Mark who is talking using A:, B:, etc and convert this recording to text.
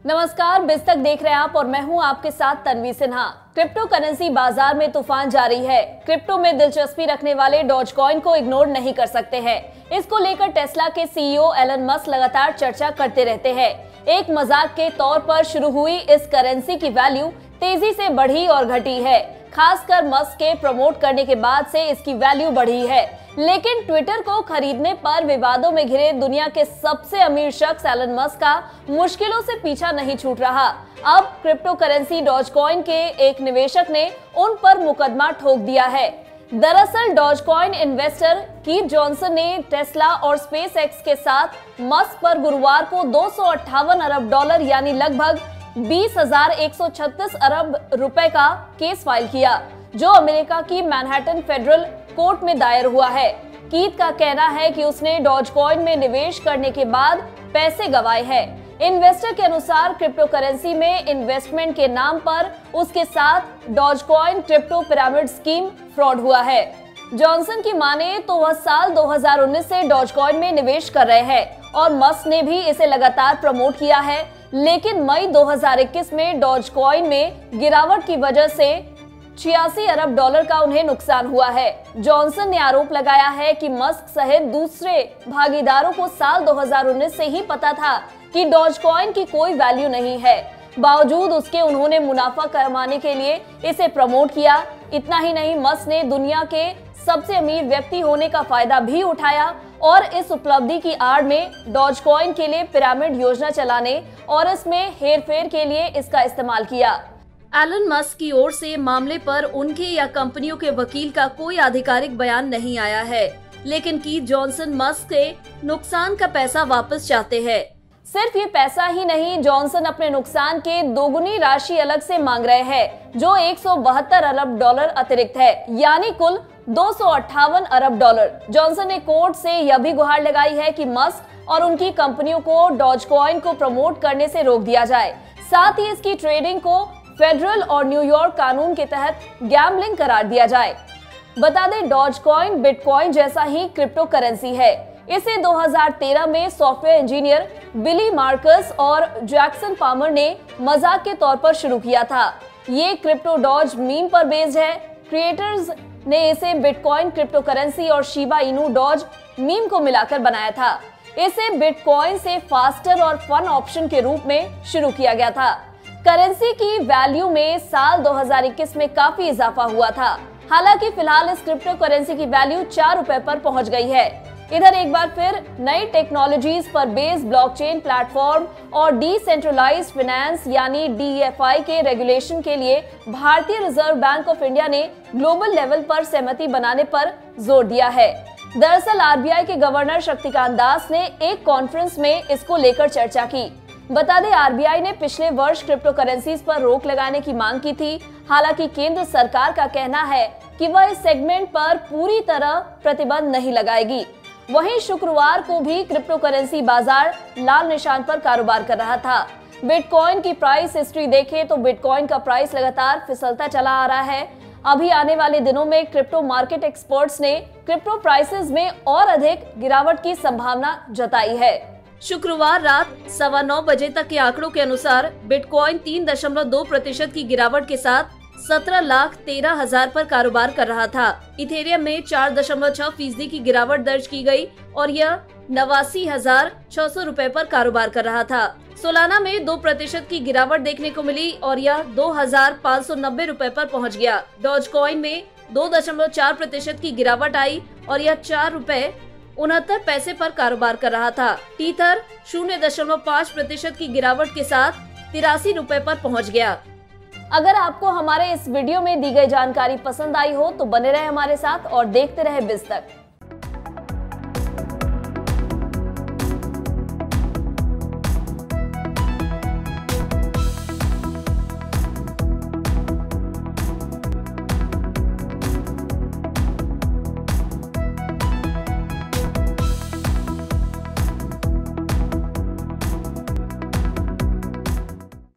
A: नमस्कार, बिज तक देख रहे हैं आप और मैं हूं आपके साथ तन्वी सिन्हा। क्रिप्टो करेंसी बाजार में तूफान जारी है। क्रिप्टो में दिलचस्पी रखने वाले डॉजकॉइन को इग्नोर नहीं कर सकते हैं। इसको लेकर टेस्ला के सीईओ एलन मस्क लगातार चर्चा करते रहते हैं। एक मजाक के तौर पर शुरू हुई इस करेंसी की वैल्यू तेजी से बढ़ी और घटी है। खासकर मस्क के प्रमोट करने के बाद से इसकी वैल्यू बढ़ी है। लेकिन ट्विटर को खरीदने पर विवादों में घिरे दुनिया के सबसे अमीर शख्स एलन मस्क का मुश्किलों से पीछा नहीं छूट रहा। अब क्रिप्टो करेंसी डॉजकॉइन के एक निवेशक ने उन पर मुकदमा ठोक दिया है। दरअसल डॉजकॉइन इन्वेस्टर कीथ जॉनसन ने टेस्ला और स्पेस एक्स के साथ मस्क पर गुरुवार को 258 अरब डॉलर यानी लगभग 20,136 अरब रुपए का केस फाइल किया, जो अमेरिका की मैनहट्टन फेडरल कोर्ट में दायर हुआ है। कीथ का कहना है कि उसने डॉजकॉइन में निवेश करने के बाद पैसे गंवाए हैं। इन्वेस्टर के अनुसार क्रिप्टो करेंसी में इन्वेस्टमेंट के नाम पर उसके साथ Dogecoin crypto pyramid scheme fraud हुआ है। जॉनसन की माने तो वह साल 2019 से डॉजकॉइन में निवेश कर रहे हैं और मस्क ने भी इसे लगातार प्रमोट किया है। लेकिन मई 2021 में डॉजकॉइन में गिरावट की वजह से 86 अरब डॉलर का उन्हें नुकसान हुआ है। जॉनसन ने आरोप लगाया है कि मस्क सहित दूसरे भागीदारों को साल 2019 से ही पता था कि डॉजकॉइन की कोई वैल्यू नहीं है। बावजूद उसके उन्होंने मुनाफा कमाने के लिए इसे प्रमोट किया। इतना ही नहीं, मस्क ने दुनिया के सबसे अमीर व्यक्ति होने का फायदा भी उठाया और इस उपलब्धि की आड़ में डॉजकॉइन के लिए पिरामिड योजना चलाने और इसमें हेरफेर के लिए इसका इस्तेमाल किया। एलन मस्क की ओर से मामले पर उनके या कंपनियों के वकील का कोई आधिकारिक बयान नहीं आया है, लेकिन कीथ जॉनसन मस्क के नुकसान का पैसा वापस चाहते हैं। सिर्फ ये पैसा ही नहीं, जॉनसन अपने नुकसान के दोगुनी राशि अलग से मांग रहे हैं, जो 172 अरब डॉलर अतिरिक्त है, यानी कुल 258 अरब डॉलर। जॉनसन ने कोर्ट से यह भी गुहार लगाई है कि मस्क और उनकी कंपनियों को डॉजकॉइन को प्रमोट करने से रोक दिया जाए। साथ ही इसकी ट्रेडिंग को फेडरल और न्यूयॉर्क कानून के तहत गैम्बलिंग करार दिया जाए। बता दें, डॉजकॉइन बिटकॉइन जैसा ही क्रिप्टो करेंसी है। इसे 2013 में सॉफ्टवेयर इंजीनियर बिली मार्कस और जैक्सन पामर ने मजाक के तौर पर शुरू किया था। ये क्रिप्टो डॉज मीम पर बेस्ड है। क्रिएटर्स ने इसे बिटकॉइन क्रिप्टो करेंसी और शिबा इनू डॉज मीम को मिलाकर बनाया था। इसे बिटकॉइन से फास्टर और फन ऑप्शन के रूप में शुरू किया गया था। करेंसी की वैल्यू में साल 2021 में काफी इजाफा हुआ था। हालांकि फिलहाल इस क्रिप्टो करेंसी की वैल्यू 4 रुपए पर पहुंच गई है। इधर एक बार फिर नई टेक्नोलॉजीज पर बेस्ड ब्लॉकचेन प्लेटफॉर्म और डिसेंट्रलाइज्ड फाइनेंस यानी DeFi के रेगुलेशन के लिए भारतीय रिजर्व बैंक ऑफ इंडिया ने ग्लोबल लेवल पर सहमति बनाने पर जोर दिया है। दरअसल RBI के गवर्नर शक्तिकांत दास ने एक कॉन्फ्रेंस में इसको लेकर चर्चा की। बता दें, RBI ने पिछले वर्ष क्रिप्टो करेंसीज पर रोक लगाने की मांग की थी। हालांकि केंद्र सरकार का कहना है कि वह इस सेगमेंट पर पूरी तरह प्रतिबंध नहीं लगाएगी। वहीं शुक्रवार को भी क्रिप्टो करेंसी बाजार लाल निशान पर कारोबार कर रहा था। बिटकॉइन की प्राइस हिस्ट्री देखें तो बिटकॉइन का प्राइस लगातार फिसलता चला आ रहा है। अभी आने वाले दिनों में क्रिप्टो मार्केट एक्सपर्ट्स ने क्रिप्टो प्राइसेस में और अधिक गिरावट की संभावना जताई है। शुक्रवार रात 9:15 बजे तक के आंकड़ों के अनुसार बिटकॉइन 3.2% की गिरावट के साथ 17,13,000 पर कारोबार कर रहा था। इथेरियम में 4.6% की गिरावट दर्ज की गई और यह 89,600 रुपए पर कारोबार कर रहा था। सोलाना में 2% की गिरावट देखने को मिली और यह 2,590 रुपए पर पहुंच गया। डॉजकॉइन में 2.4% की गिरावट आई और यह 4 रुपए 69 पैसे पर कारोबार कर रहा था। टीथर 0.5% की गिरावट के साथ 83 रुपए पर पहुंच गया। अगर आपको हमारे इस वीडियो में दी गई जानकारी पसंद आई हो तो बने रहे हमारे साथ और देखते रहे बिज तक।